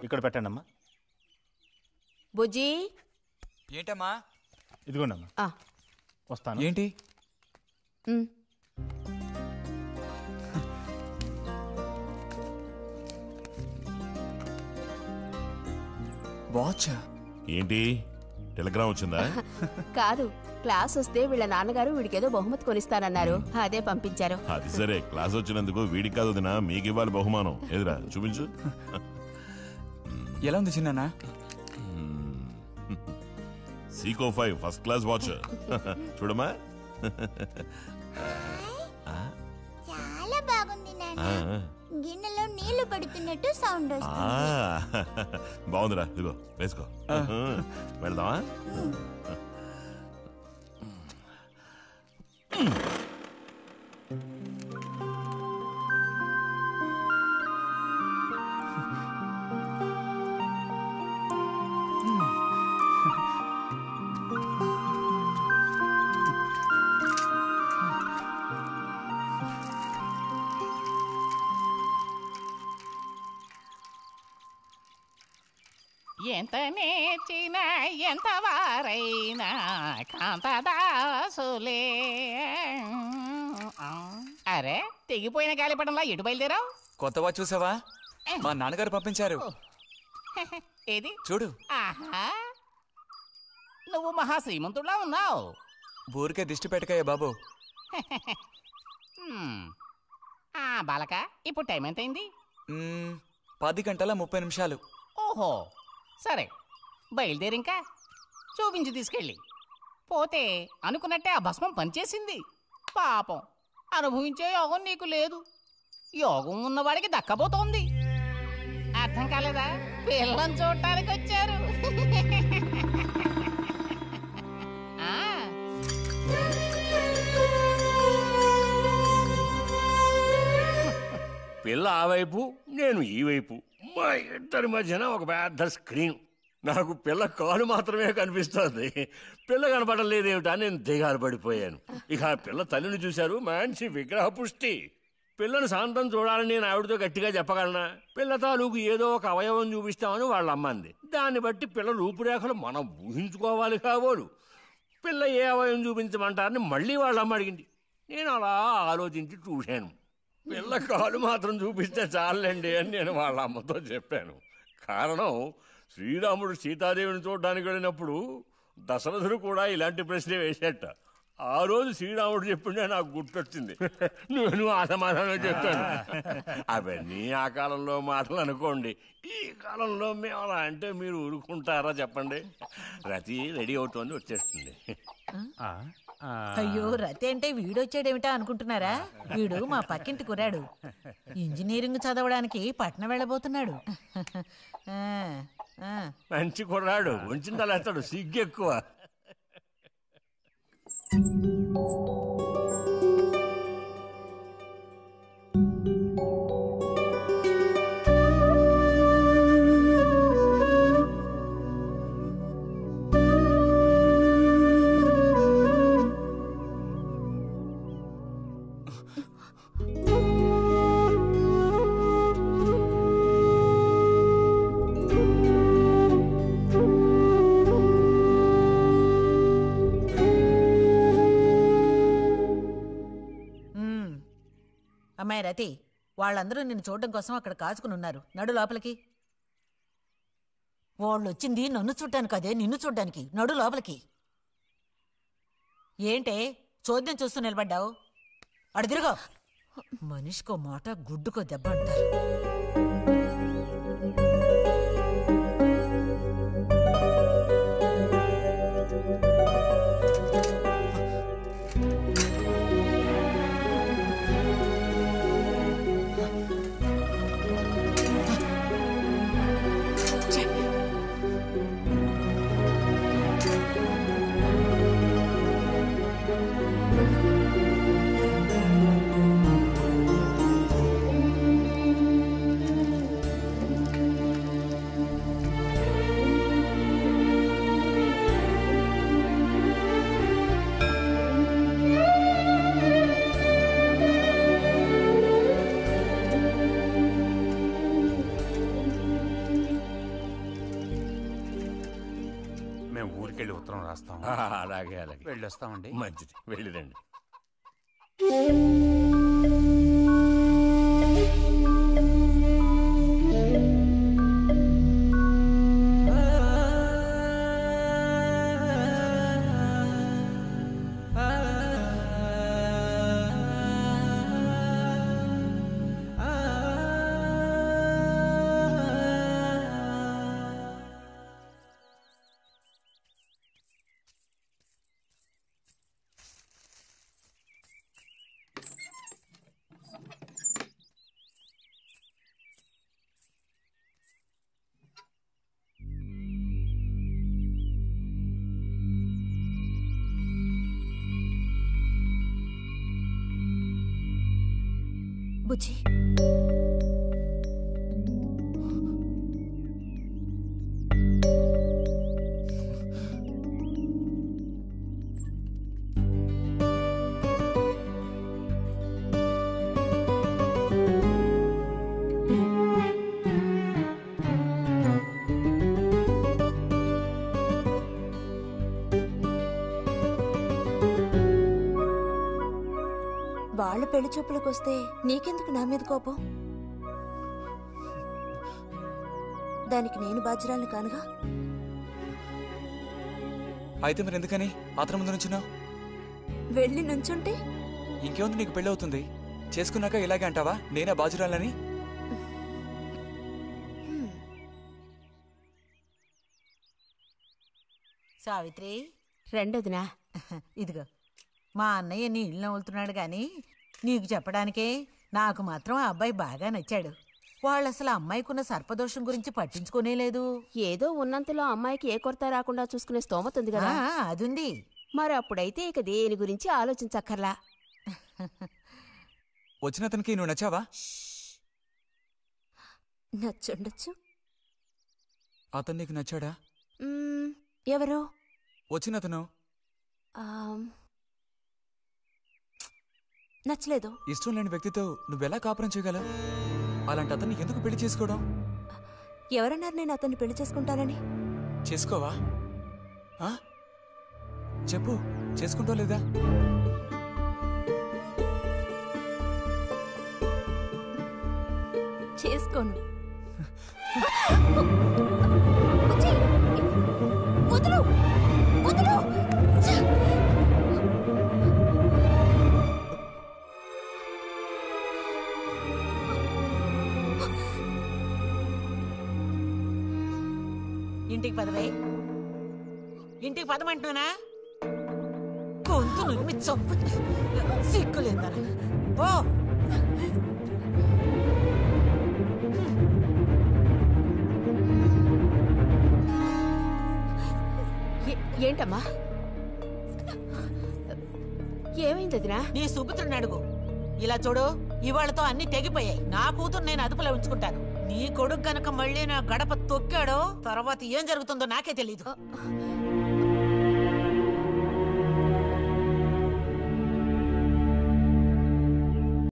ఇక్కడ పెట్టండి అమ్మా. బుజ్జి ఏంటమ్మా? ఇదిగోండి అమ్మా. వస్తాను. ఏంటి? వాచ్ ఏంటి? టెలిగ్రామ్ వచ్చిందా? కాదు, క్లాస్ వస్తే వీళ్ళ నాన్నగారు వీడికేదో బహుమతి కొనిస్తానన్నారు, అదే పంపించారు. అది సరే, క్లాస్ వచ్చినందుకు వీడికి కాదు వదినా, మీకు ఇవ్వాలి బహుమానం. ఎదురా చూపించు. ఎలా ఉంది చిన్న? Seeko 5 first class watch. చూడమ్మా. చాలా బాగుంది నాన్న. గిన్నెలో నీళ్లు పడుతున్నట్టు సౌండ్ వస్తుంది. బాగుందిరా, ఇదిగో వేసుకో. వెళ్దామా? ఎంత నేర్చినా ఎంత వారైనా కాంతదాసులే. అరే, తెగిపోయిన గాలిపటంలా ఎటు బయలుదేరావు? కొత్త వాచ్ చూసావా? మా నాన్నగారు పంపించారు. ఏది చూడు. ఆహా, నువ్వు మహా శ్రీమంతుడులా ఉన్నావు. ఊరికే దిష్టి పెట్టకయ్యా బాబు. బాలక, ఇప్పుడు టైం ఎంతైంది? 10:30 ఓహో, సరే బయలుదేరి. ఇంకా చూపించి తీసుకెళ్ళి. పోతే అనుకున్నట్టే ఆ భస్మం పనిచేసింది. పాపం, అనుభవించే యోగం నీకు లేదు. యోగం ఉన్నవాడికి దక్కబోతోంది. అర్థం కాలేదా? పిల్లని చూడటానికి వచ్చారు. పిల్ల ఆ వైపు, నేను ఈ వైపు, మా ఇద్దరి మధ్యన ఒక పెద్ద స్క్రీన్. నాకు పిల్ల కాలు మాత్రమే కనిపిస్తోంది, పిల్ల కనపడలేదేమిటా నేను దిగాలు పడిపోయాను. ఇక ఆ పిల్ల తల్లిని చూశారు, మంచి విగ్రహ పుష్టి. పిల్లను శాంతం చూడాలని నేను ఆవిడతో గట్టిగా చెప్పగలనా? పిల్ల తాలూకు ఏదో ఒక అవయవం చూపిస్తామని వాళ్ళ అమ్మంది. దాన్ని బట్టి పిల్ల రూపురేఖలు మనం ఊహించుకోవాలి కాబోలు. పిల్ల ఏ అవయవం చూపించమంటారని మళ్ళీ వాళ్ళ అమ్మ అడిగింది. నేను అలా ఆలోచించి చూశాను. పిల్ల కాలు మాత్రం చూపిస్తే చాలండి అని నేను వాళ్ళ అమ్మతో చెప్పాను. కారణం, శ్రీరాముడు సీతాదేవిని చూడడానికి వెళ్ళినప్పుడు దశరథుడు కూడా ఇలాంటి ప్రశ్నే వేసేట. ఆ రోజు శ్రీరాముడు చెప్పిండే నాకు గుర్తొచ్చింది. నేను ఆ సమాధానం చెప్పాను. అవన్నీ ఆ కాలంలో మాటలు అనుకోండి. ఈ కాలంలో మేము అలా అంటే మీరు ఊరుకుంటారా చెప్పండి? రతి రెడీ అవుతోంది, వచ్చేస్తుంది. అయ్యో, రతి అంటే వీడొచ్చాడేమిటా అనుకుంటున్నారా? వీడు మా పక్కింటి కుర్రాడు. ఇంజనీరింగ్ చదవడానికి పట్నం వెళ్ళబోతున్నాడు. మంచి కుర్రాడు, ఉంచిందా లేస్తాడు, సిగ్గెక్కువ. అమ్మాయి రతి, వాళ్ళందరూ నిన్ను చూడడం కోసం అక్కడ కాచుకుని ఉన్నారు. నడు లోపలికి. వాళ్ళు వచ్చింది నన్ను చూడ్డానికి అదే, నిన్ను చూడ్డానికి. నడు లోపలికి. ఏంటే చోద్యం చూస్తూ నిలబడ్డావు? అడు తిరుగో. మనిషికో మాట, గుడ్డుకో దెబ్బ అంటారు. మేము ఊరికెళ్ళి ఉత్తరం రాస్తాం. అలాగే అలాగే వెళ్ళొస్తామండి. మంచిది, వెళ్ళిరండి. బుజ్జి, వాళ్ళ పెళ్లి చూపులకు వస్తే నీకెందుకు నా మీద కోపం? దానికి నేను బాధ్యురాలు కానుగా. అయితే మరి ఎందుకని అతని ముందు నుంచున్నావు? వెళ్ళి నుంచుంటే ఇంకేముంది, నీకు పెళ్ళి అవుతుంది. చేసుకున్నాక ఇలాగే అంటావా నేనే బాజురాలని? సావిత్రి, రెండోదినా, ఇదిగో మా అన్నయ్య నీ ఇల్లు నవ్వులుతున్నాడు గాని నీకు చెప్పడానికే నాకు మాత్రం ఆ అబ్బాయి బాగా నచ్చాడు. వాళ్ళు అసలు అమ్మాయికున్న సర్పదోషం గురించి పట్టించుకోనే లేదు. ఏదో ఉన్నంతలో అమ్మాయికి ఏ కొరత రాకుండా చూసుకునే స్తోమత ఉంది కదా. అదుంది. మరి అప్పుడైతే ఇక దేని గురించి ఆలోచించక్కర్లా. వచ్చిన అతనికి నువ్వు నచ్చావా? నచ్చుండొచ్చు. అతను నీకు నచ్చాడా? ఎవరు? వచ్చిన అతను నచ్చలేదు. ఇష్టం లేని వ్యక్తితో నువ్వెలా కాపురం చేయగలవు? అలాంటి అతన్ని ఎందుకు పెళ్లి చేసుకోవడం? ఎవరన్నారు నేను అతన్ని పెళ్లి చేసుకుంటానని? చేసుకోవా? చెప్పు, చేసుకుంటావు లేదా? చేసుకోను. ఇంటికి పదవే. ఇంటికి పదమంటున్నా గొంతు నువ్వు చంపు. సిగ్గులేదా? ఓ ఏంటమ్మా, ఏమైంది వదినా? నీ సుపుత్రుని అడుగు. ఇలా చూడు, ఇవాళతో అన్ని తెగిపోయాయి. నా కూతురు నేను అదుపులో ఉంచుకుంటాను. నీ కొడుకు గనక మళ్ళీ నా గడప తొక్కాడో తర్వాత ఏం జరుగుతుందో నాకే తెలీదు.